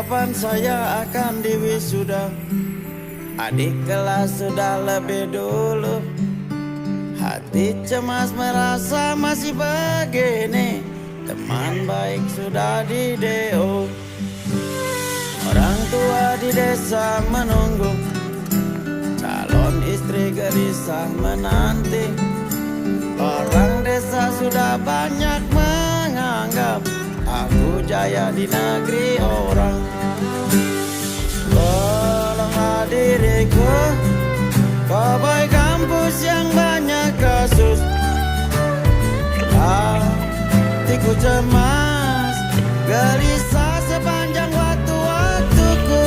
kapan saya akan diwisuda? Adik kelas sudah lebih dulu. Hati cemas merasa masih begini. Teman baik sudah di DO. Orang tua di desa menunggu. Calon istri gelisah menanti. Orang desa sudah banyak menganggap aku jaya di negeri orang. Tolonglah diriku, pegawai kampus yang banyak kasus. Hatiku cemas, gelisah sepanjang waktu-waktuku.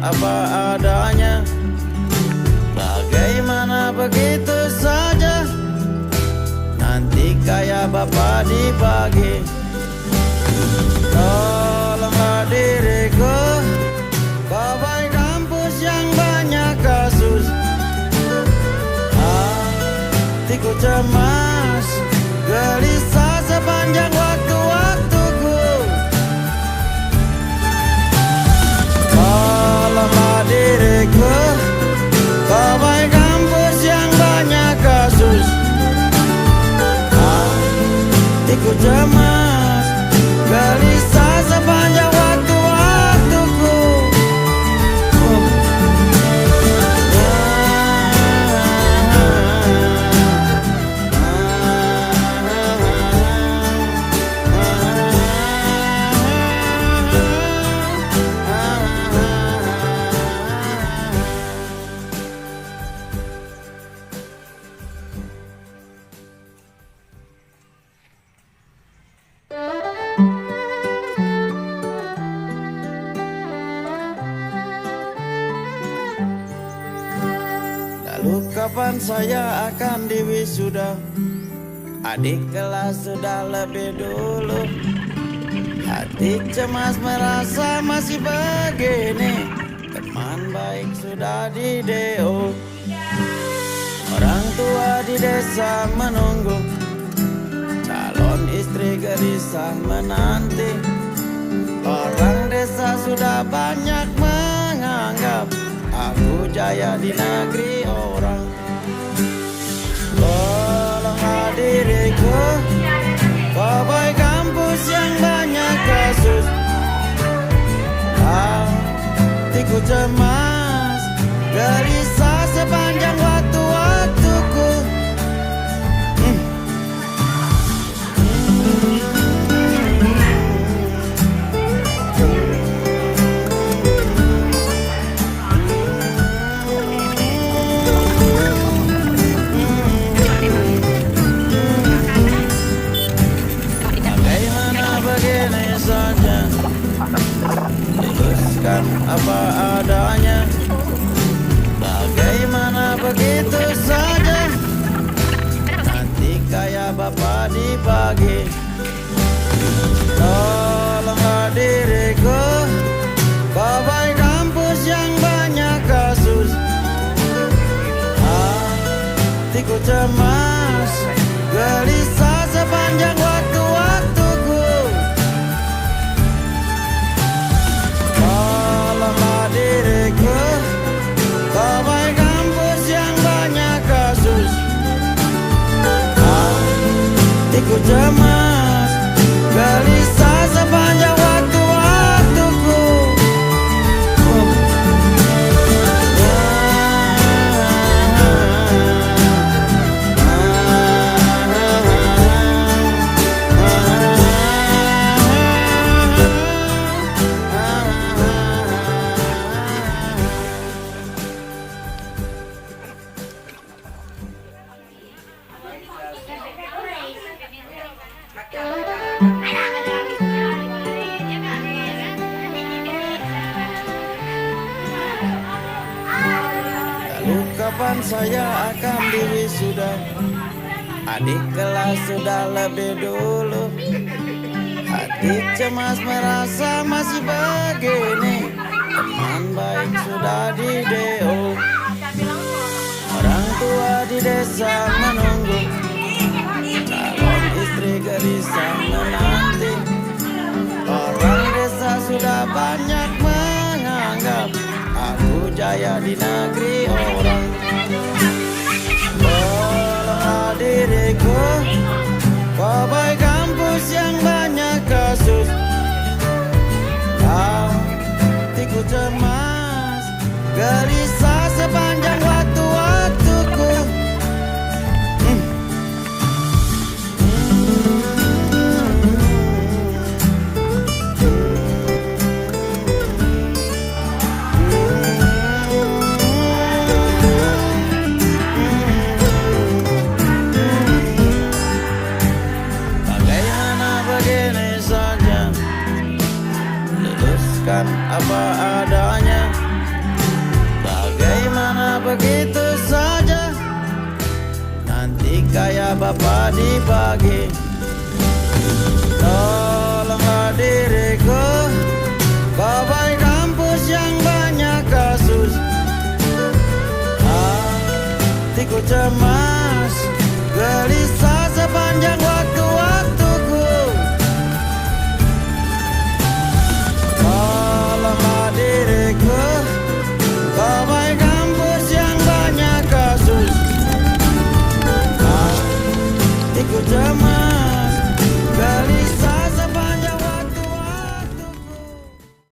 Apa adanya, bagaimana begitu saja, nanti kayak bapak di pagi. Tolonglah diriku, pegawai kampus yang banyak kasus. Hatiku cemas, gelisah sepanjang waktu-waktuku. Tolonglah diriku, pegawai kampus yang banyak kasus. Hatiku cemas, gelisah sepanjang waktu-waktuku. Lalu kapan saya akan diwisuda? Adik kelas sudah lebih dulu. Hati cemas merasa masih begini. Teman baik sudah di DO. Orang tua di desa menunggu. Calon istri gelisah menanti. Orang desa sudah banyak menganggap aku jaya di negeri orang. Tolonglah diriku, pegawai kampus yang banyak kasus. Hatiku cemas, gelisah sepanjang waktu-waktuku. Apa adanya, bagaimana begitu saja, nanti kayak bapak di pagi. Tolonglah diriku, pegawai kampus yang banyak kasus. Hatiku cemas, gelisah sepanjang waktu-waktuku. Diriku, pegawai kampus yang banyak kasus. Hatiku cemas, gelisah sepanjang waktu-waktuku. bulan saya akan diwisuda. Adik kelas sudah lebih dulu. Hati cemas merasa masih begini. Teman baik sudah di DO. Orang tua di desa menunggu. Calon istri gelisah menanti. Orang desa sudah banyak menganggap aku jaya di negeri orang. Tolonglah diriku, pegawai kampus yang banyak kasus. Hatiku cemas, gelisah sepanjang waktu-waktuku. Apa adanya, bagaimana begitu saja, nanti kayak bapak dibagi. Tolonglah diriku, pegawai kampus yang banyak kasus. Hatiku cemas.